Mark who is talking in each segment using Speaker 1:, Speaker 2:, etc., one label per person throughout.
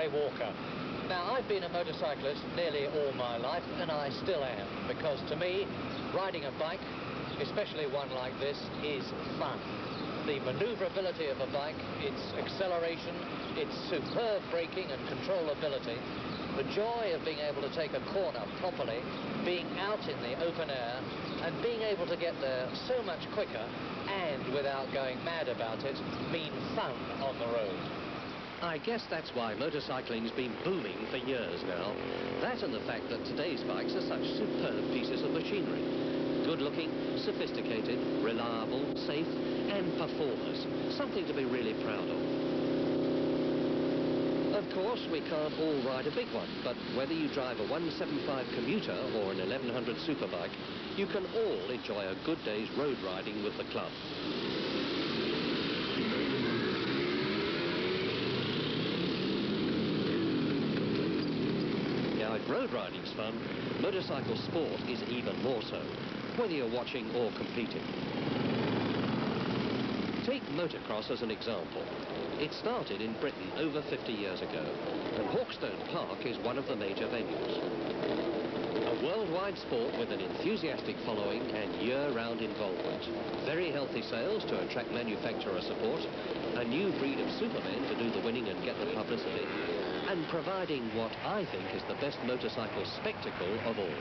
Speaker 1: a walker. Now, I've been a motorcyclist nearly all my life, and I still am, because to me, riding a bike, especially one like this, is fun. The maneuverability of a bike, its acceleration, its superb braking and controllability, the joy of being able to take a corner properly, being out in the open air, and being able to get there so much quicker, and without going mad about it, mean fun on the road.
Speaker 2: I guess that's why motorcycling's been booming for years now. That and the fact that today's bikes are such superb pieces of machinery. Good-looking, sophisticated, reliable, safe, and performers. Something to be really proud of. Of course, we can't all ride a big one, but whether you drive a 175 commuter or an 1100 superbike, you can all enjoy a good day's road riding with the club. Now, if road riding's fun, motorcycle sport is even more so, whether you're watching or competing. Take motocross as an example. It started in Britain over 50 years ago, and Hawkstone Park is one of the major venues. A worldwide sport with an enthusiastic following and year-round involvement. Very healthy sales to attract manufacturer support, a new breed of supermen to do the winning and get the publicity, and providing what I think is the best motorcycle spectacle of all.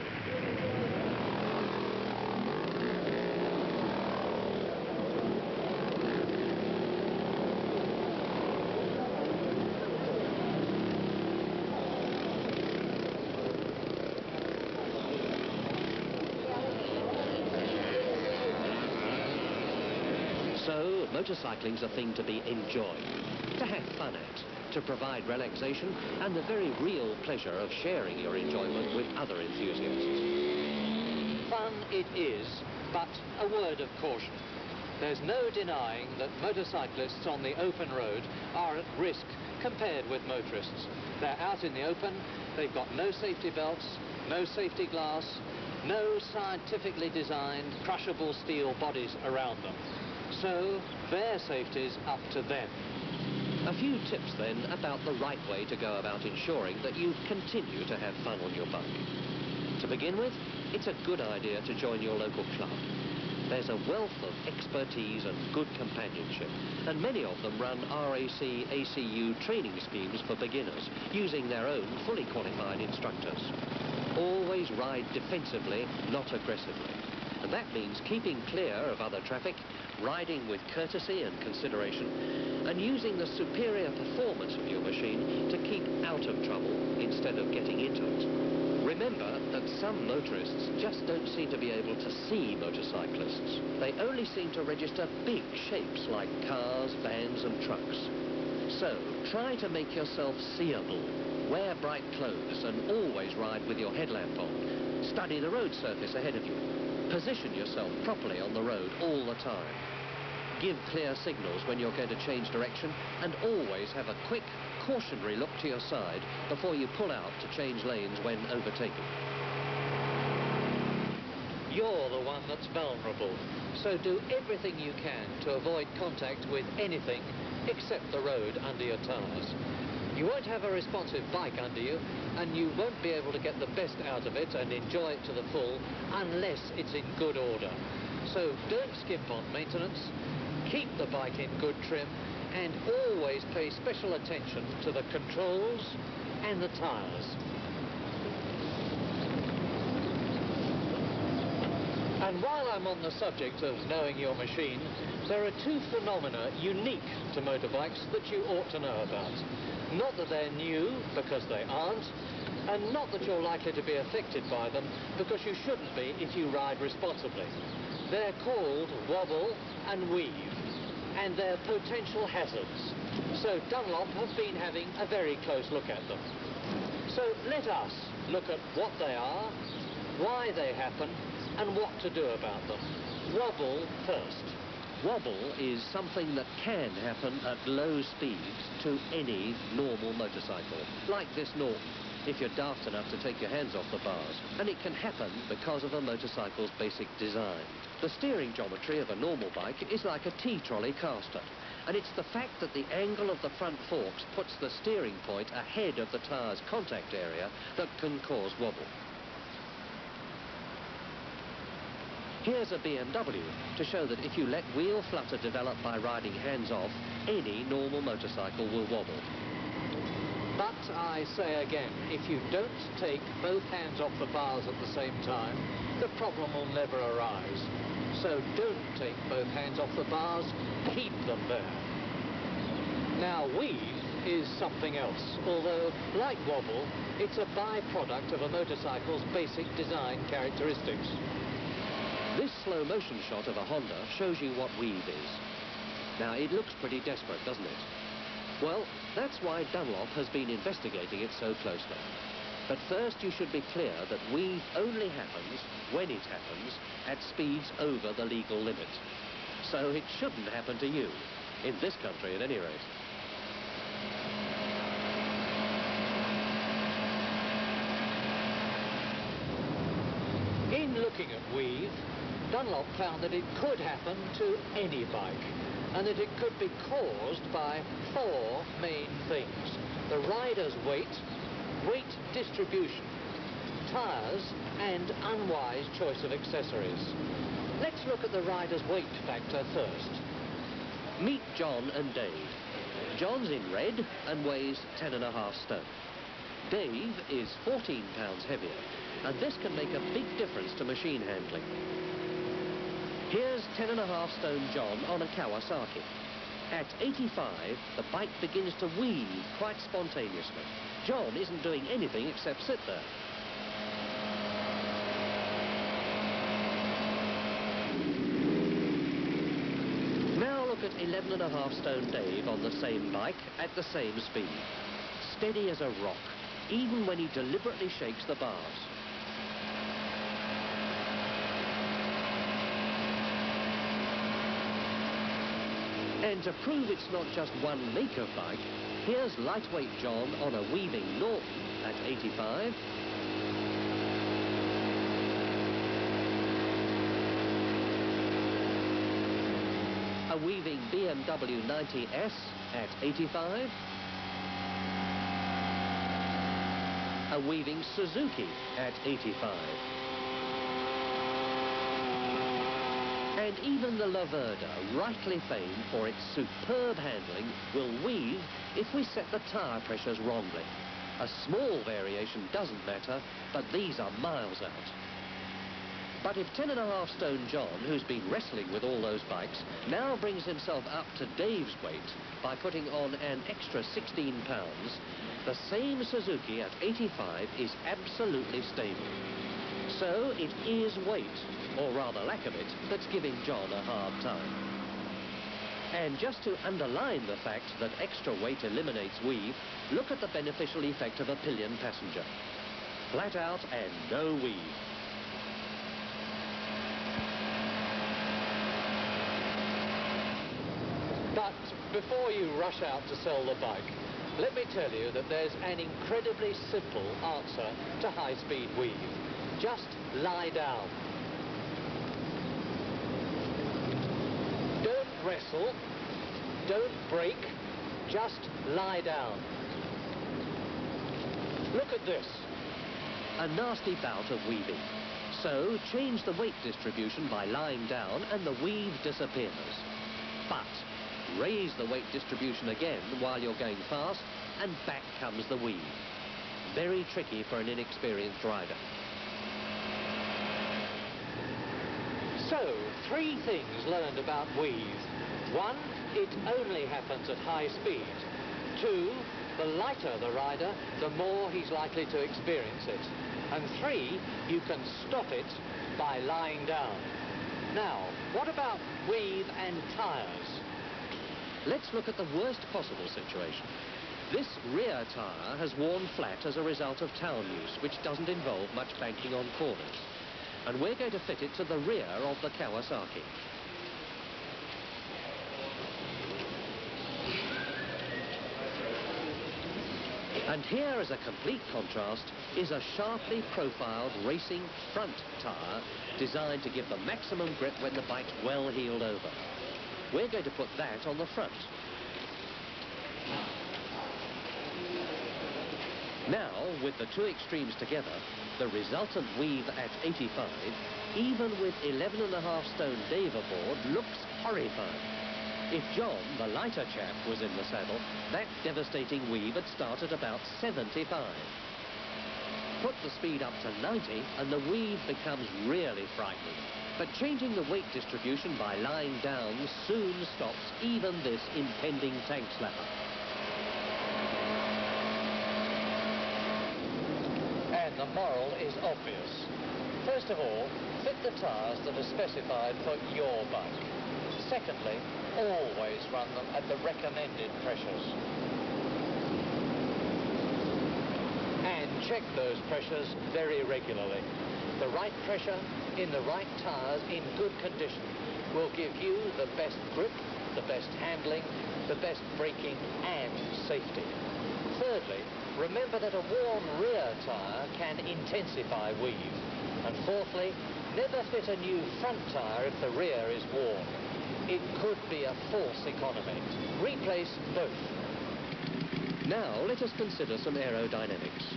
Speaker 2: So, motorcycling's a thing to be enjoyed, to have fun at, to provide relaxation and the very real pleasure of sharing your enjoyment with other enthusiasts.
Speaker 1: Fun it is, but a word of caution. There's no denying that motorcyclists on the open road are at risk compared with motorists. They're out in the open, they've got no safety belts, no safety glass, no scientifically designed crushable steel bodies around them. So, their safety's up to them.
Speaker 2: A few tips then about the right way to go about ensuring that you continue to have fun on your bike. To begin with, it's a good idea to join your local club. There's a wealth of expertise and good companionship, and many of them run RAC, ACU training schemes for beginners, using their own fully qualified instructors. Always ride defensively, not aggressively. And that means keeping clear of other traffic, riding with courtesy and consideration, and using the superior performance of your machine to keep out of trouble instead of getting into it. Remember that some motorists just don't seem to be able to see motorcyclists. They only seem to register big shapes like cars, vans and trucks. So, try to make yourself seeable. Wear bright clothes and always ride with your headlamp on. Study the road surface ahead of you. Position yourself properly on the road all the time. Give clear signals when you're going to change direction, and always have a quick, cautionary look to your side before you pull out to change lanes when overtaking.
Speaker 1: You're the one that's vulnerable, so do everything you can to avoid contact with anything except the road under your tyres. You won't have a responsive bike under you, and you won't be able to get the best out of it and enjoy it to the full unless it's in good order. So don't skimp on maintenance, keep the bike in good trim, and always pay special attention to the controls and the tyres. And while I'm on the subject of knowing your machine, there are two phenomena unique to motorbikes that you ought to know about. Not that they're new, because they aren't, and not that you're likely to be affected by them, because you shouldn't be if you ride responsibly. They're called Wobble and Weave, and they're potential hazards. So Dunlop have been having a very close look at them. So let us look at what they are, why they happen, and what to do about them. Wobble first.
Speaker 2: Wobble is something that can happen at low speeds to any normal motorcycle, like this Norton, if you're daft enough to take your hands off the bars. And it can happen because of a motorcycle's basic design. The steering geometry of a normal bike is like a T-trolley caster, And it's the fact that the angle of the front forks puts the steering point ahead of the tyre's contact area that can cause wobble. Here's a BMW to show that if you let wheel flutter develop by riding hands-off, any normal motorcycle will wobble.
Speaker 1: But I say again, if you don't take both hands off the bars at the same time, the problem will never arise. So don't take both hands off the bars, keep them there. Now, weave is something else, although, like wobble, it's a byproduct of a motorcycle's basic design characteristics.
Speaker 2: This slow motion shot of a Honda shows you what weave is. Now, it looks pretty desperate, doesn't it? Well, that's why Dunlop has been investigating it so closely. But first you should be clear that weave only happens, when it happens, at speeds over the legal limit. So it shouldn't happen to you, in this country at any rate.
Speaker 1: In looking at weave, Dunlop found that it could happen to any bike, and that it could be caused by four main things: the rider's weight distribution, tyres, and unwise choice of accessories. Let's look at the rider's weight factor first.
Speaker 2: Meet John and Dave. John's in red and weighs 10.5 stone. Dave is 14 pounds heavier, and this can make a big difference to machine handling. Here's 10.5 stone John on a Kawasaki. At 85, the bike begins to weave quite spontaneously. John isn't doing anything except sit there. Now look at 11.5 stone Dave on the same bike at the same speed. Steady as a rock, even when he deliberately shakes the bars. And to prove it's not just one make of bike, here's lightweight John on a weaving Norton at 85. A weaving BMW 90S at 85. A weaving Suzuki at 85. And even the Laverda, rightly famed for its superb handling, will weave if we set the tyre pressures wrongly. A small variation doesn't matter, but these are miles out. But if 10.5 stone John, who's been wrestling with all those bikes, now brings himself up to Dave's weight by putting on an extra 16 pounds, the same Suzuki at 85 is absolutely stable. So it is weight, or rather lack of it, that's giving John a hard time. And just to underline the fact that extra weight eliminates weave, look at the beneficial effect of a pillion passenger. Flat out and no weave.
Speaker 1: But before you rush out to sell the bike, let me tell you that there's an incredibly simple answer to high-speed weave. Just lie down. Don't wrestle, don't brake, just lie down. Look at this.
Speaker 2: A nasty bout of weaving. So change the weight distribution by lying down and the weave disappears. But raise the weight distribution again while you're going fast and back comes the weave. Very tricky for an inexperienced rider.
Speaker 1: So, 3 things learned about weave. 1, it only happens at high speed. 2, the lighter the rider, the more he's likely to experience it. And 3, you can stop it by lying down. Now, what about weave and tyres?
Speaker 2: Let's look at the worst possible situation. This rear tyre has worn flat as a result of town use, which doesn't involve much banking on corners. And we're going to fit it to the rear of the Kawasaki. And here, as a complete contrast, is a sharply profiled racing front tyre designed to give the maximum grip when the bike's well heeled over. We're going to put that on the front. Now, with the two extremes together, the resultant weave at 85, even with 11.5 stone Dave aboard, looks horrifying. If John, the lighter chap, was in the saddle, that devastating weave would start at about 75. Put the speed up to 90 and the weave becomes really frightening. But changing the weight distribution by lying down soon stops even this impending tank slapper.
Speaker 1: And the moral is obvious. First of all, fit the tyres that are specified for your bike. Secondly, always run them at the recommended pressures. And check those pressures very regularly. The right pressure in the right tyres in good condition will give you the best grip, the best handling, the best braking and safety. Thirdly, remember that a worn rear tyre can intensify weave. And fourthly, never fit a new front tyre if the rear is worn. It could be a false economy. Replace both.
Speaker 2: Now let us consider some aerodynamics.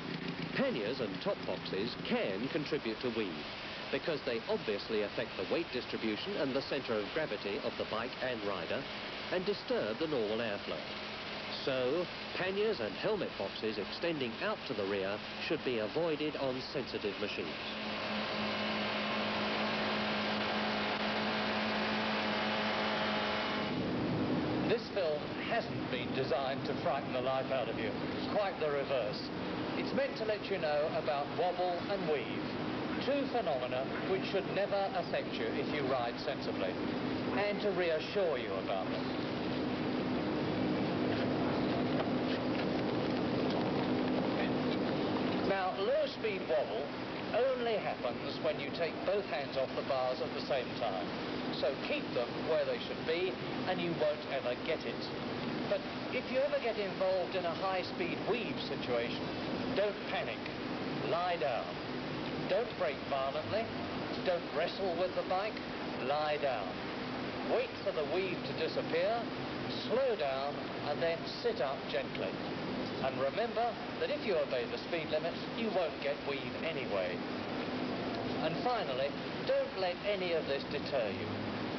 Speaker 2: Panniers and top boxes can contribute to weave because they obviously affect the weight distribution and the centre of gravity of the bike and rider and disturb the normal airflow. So, panniers and helmet boxes extending out to the rear should be avoided on sensitive machines.
Speaker 1: This film hasn't been designed to frighten the life out of you. Quite the reverse. It's meant to let you know about wobble and weave, two phenomena which should never affect you if you ride sensibly, and to reassure you about them. Now, low-speed wobble only happens when you take both hands off the bars at the same time. So keep them where they should be, and you won't ever get it. But if you ever get involved in a high-speed weave situation, don't panic. Lie down. Don't brake violently. Don't wrestle with the bike. Lie down. Wait for the weave to disappear, slow down, and then sit up gently. And remember that if you obey the speed limit, you won't get weave anyway. And finally, don't let any of this deter you.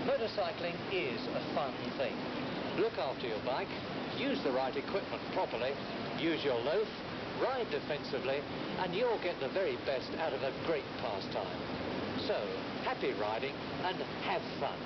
Speaker 1: Motorcycling is a fun thing. Look after your bike, use the right equipment properly, use your loaf, ride defensively, and you'll get the very best out of a great pastime. So, happy riding and have fun.